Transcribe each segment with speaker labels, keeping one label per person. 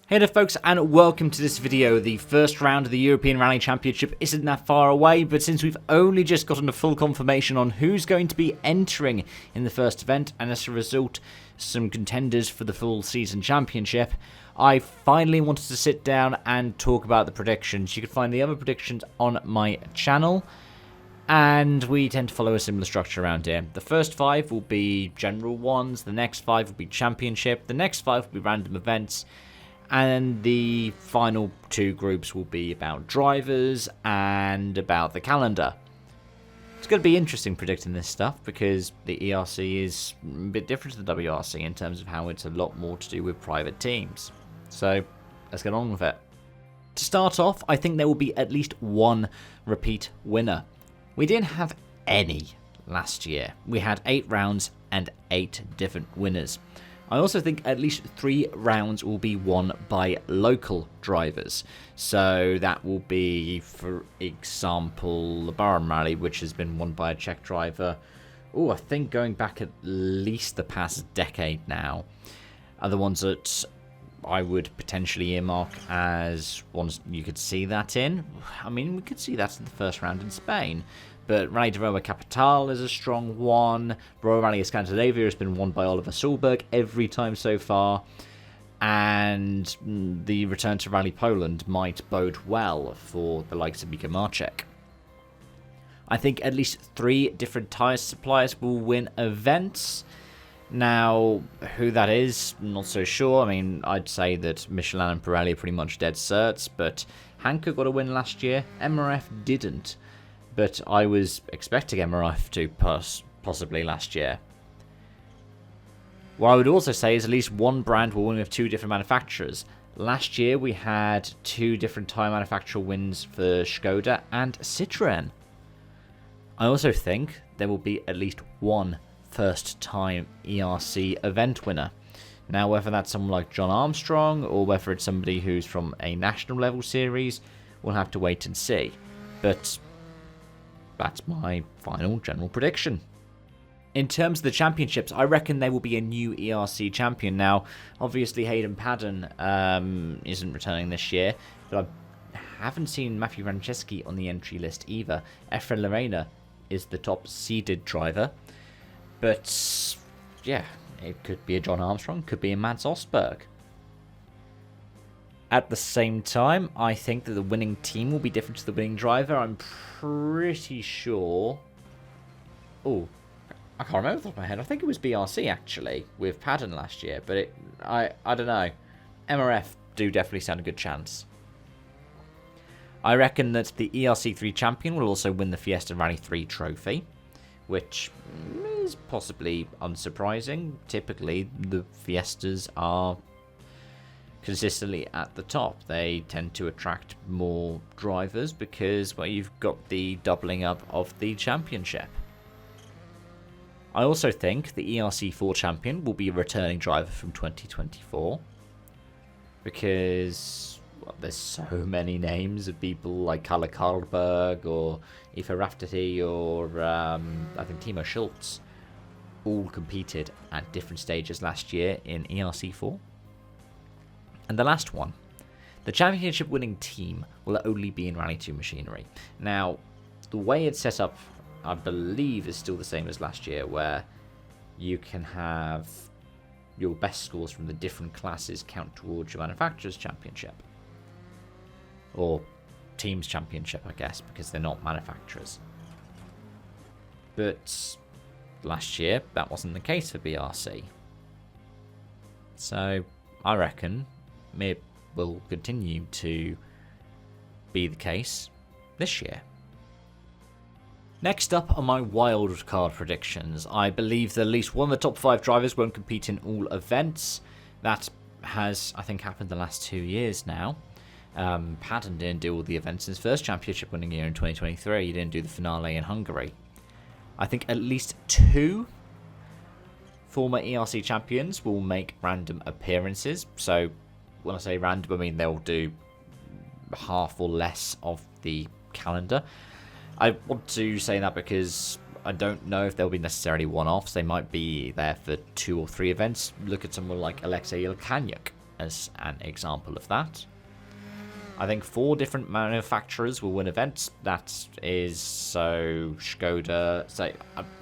Speaker 1: Hey there folks, and welcome to this video. The first round of the European Rally Championship isn't that far away, but since we've only just gotten a full confirmation on who's going to be entering in the first event, and as a result, some contenders for the full season championship, I finally wanted to sit down and talk about the predictions. You can find the other predictions on my channel, and we tend to follow a similar structure around here. The first 5 will be general ones, the next 5 will be championship, the next 5 will be random events, and the final 2 groups will be about drivers and about the calendar. It's going to be interesting predicting this stuff because the ERC is a bit different to the WRC in terms of how it's a lot more to do with private teams. So let's get on with it. To start off, I think there will be at least one repeat winner. We didn't have any last year. We had 8 rounds and 8 different winners. I also think at least 3 rounds will be won by local drivers. So that will be, for example, the Bahrain Rally, which has been won by a Czech driver. I think going back at least the past decade now. Are the ones that I would potentially earmark as ones you could see that in. I mean, we could see that in the first round in Spain. But Rally de Roma Capital is a strong one. Royal Rally of Scandinavia has been won by Oliver Solberg every time so far. And the return to Rally Poland might bode well for the likes of Mika Marcek. I think at least 3 different tyre suppliers will win events. Now, who that is, not so sure. I mean, I'd say that Michelin and Pirelli are pretty much dead certs. But Hanke got a win last year. MRF didn't. But I was expecting MRF to possibly last year. What I would also say is at least one brand will win with 2 different manufacturers. Last year we had 2 different tyre manufacturer wins for Skoda and Citroën. I also think there will be at least one first time ERC event winner. Now whether that's someone like John Armstrong or whether it's somebody who's from a national level series, we'll have to wait and see. But that's my final general prediction. In terms of the championships, I reckon there will be a new ERC champion. Now, obviously Hayden Paddon isn't returning this year, but I haven't seen Matthew Franceschi on the entry list either. Efren Lorena is the top seeded driver. But, yeah, it could be a John Armstrong, could be a Mads Osberg. At the same time, I think that the winning team will be different to the winning driver. I'm pretty sure... I can't remember off the top of my head. I think it was BRC, actually, with Paddon last year. But I don't know. MRF do definitely stand a good chance. I reckon that the ERC3 champion will also win the Fiesta Rally 3 trophy, which is possibly unsurprising. Typically, the Fiestas are consistently at the top. They tend to attract more drivers because, well, you've got the doubling up of the championship. I also think the ERC4 champion will be a returning driver from 2024 because, well, there's so many names of people like Kalle Karlberg or Aoife Rafferty or I think Timo Schultz all competed at different stages last year in ERC4. And the last one, the championship winning team will only be in Rally 2 machinery. Now, the way it's set up, I believe, is still the same as last year, where you can have your best scores from the different classes count towards your manufacturer's championship. Or team's championship, I guess, because they're not manufacturers. But last year, that wasn't the case for BRC. So, I reckon it will continue to be the case this year. Next up are my wildcard predictions. I believe that at least one of the top 5 drivers won't compete in all events. That has, I think, happened the last 2 years now. Paddon didn't do all the events in his first championship winning year in 2023. He didn't do the finale in Hungary. I think at least 2 former ERC champions will make random appearances. So when I say random, I mean they'll do half or less of the calendar. I want to say that because I don't know if they'll be necessarily one-offs. They might be there for 2 or 3 events. Look at someone like Alexei Ilkanyuk. as an example of that. I think 4 different manufacturers will win events. That is so Skoda. So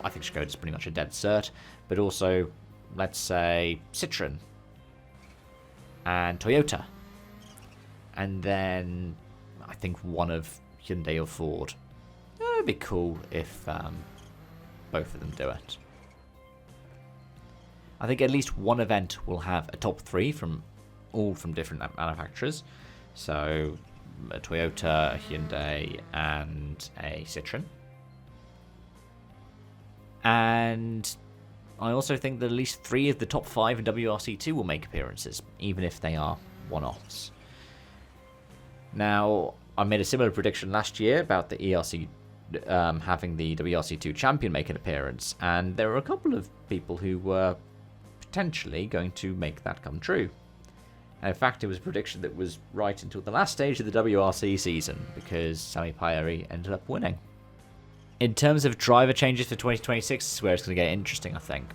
Speaker 1: I think Skoda's pretty much a dead cert, but also let's say Citroen and Toyota, and then I think one of Hyundai or Ford. It'd be cool if both of them do it. I think at least one event will have a top 3 from different manufacturers. So a Toyota, a Hyundai, and a Citroen. And I also think that at least 3 of the top 5 in WRC2 will make appearances, even if they are one-offs. Now, I made a similar prediction last year about the ERC having the WRC2 champion make an appearance, and there were a couple of people who were potentially going to make that come true. And in fact, it was a prediction that was right until the last stage of the WRC season, because Sami Pajari ended up winning. In terms of driver changes for 2026, this is where it's going to get interesting, I think.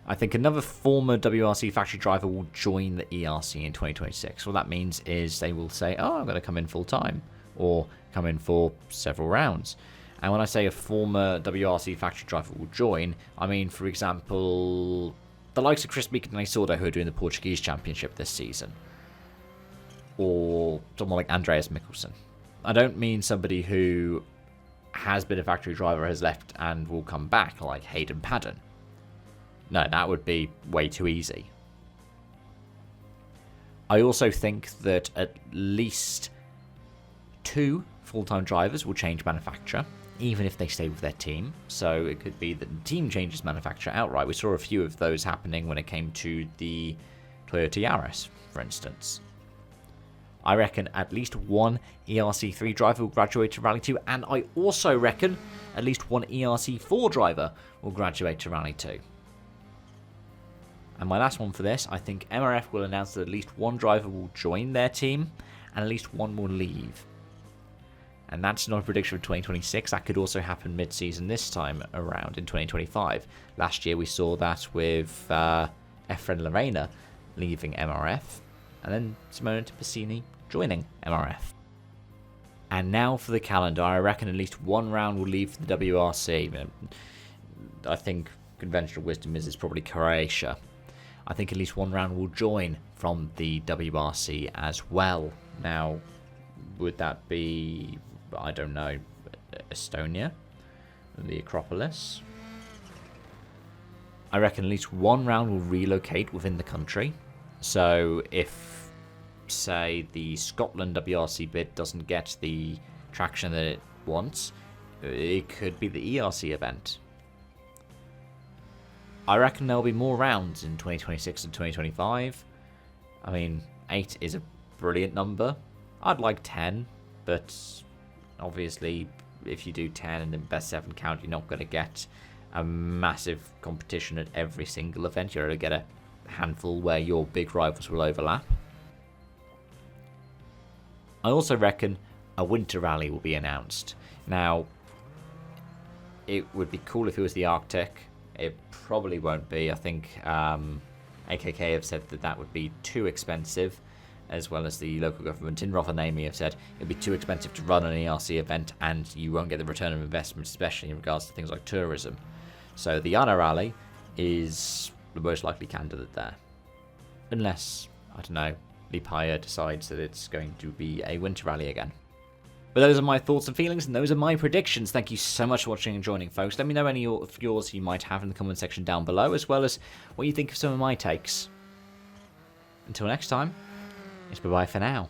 Speaker 1: I think another former WRC factory driver will join the ERC in 2026. What that means is they will say, oh, I'm going to come in full time, or come in for several rounds. And when I say a former WRC factory driver will join, I mean, for example, the likes of Chris Meek and Sordo, who are doing the Portuguese Championship this season, or someone like Andreas Mikkelsen. I don't mean somebody who has been a factory driver, has left, and will come back, like Hayden Paddon. No, that would be way too easy. I also think that at least 2 full-time drivers will change manufacturer, even if they stay with their team. So it could be that the team changes manufacturer outright. We saw a few of those happening when it came to the Toyota Yaris, for instance. I reckon at least 1 ERC3 driver will graduate to Rally 2, and I also reckon at least 1 ERC4 driver will graduate to Rally 2. And my last one for this, I think MRF will announce that at least 1 driver will join their team, and at least 1 will leave. And that's not a prediction for 2026. That could also happen mid-season this time around in 2025. Last year we saw that with Efren Lorena leaving MRF, and then Simona Tipasini joining MRF. And now for the calendar. I reckon at least 1 round will leave for the WRC. I think conventional wisdom is it's probably Croatia. I think at least 1 round will join from the WRC as well. Now, would that be, I don't know, Estonia? The Acropolis? I reckon at least 1 round will relocate within the country. So if, say, the Scotland WRC bid doesn't get the traction that it wants, it could be the ERC event. I reckon there'll be more rounds in 2026 and 2025. I mean, 8 is a brilliant number. I'd like 10, but obviously if you do 10 and then best 7 count, you're not going to get a massive competition at every single event. You're going to get a handful where your big rivals will overlap. I also reckon a winter rally will be announced. Now, it would be cool if it was the Arctic. It probably won't be. I think AKK have said that that would be too expensive, as well as the local government in Rovaniemi have said it'd be too expensive to run an ERC event and you won't get the return of investment, especially in regards to things like tourism. So the Yana Rally is the most likely candidate there. Unless, I don't know, Lipaia decides that it's going to be a winter rally again. But those are my thoughts and feelings, and those are my predictions. Thank you so much for watching and joining, folks. Let me know any of yours you might have in the comment section down below, as well as what you think of some of my takes. Until next time, it's bye-bye for now.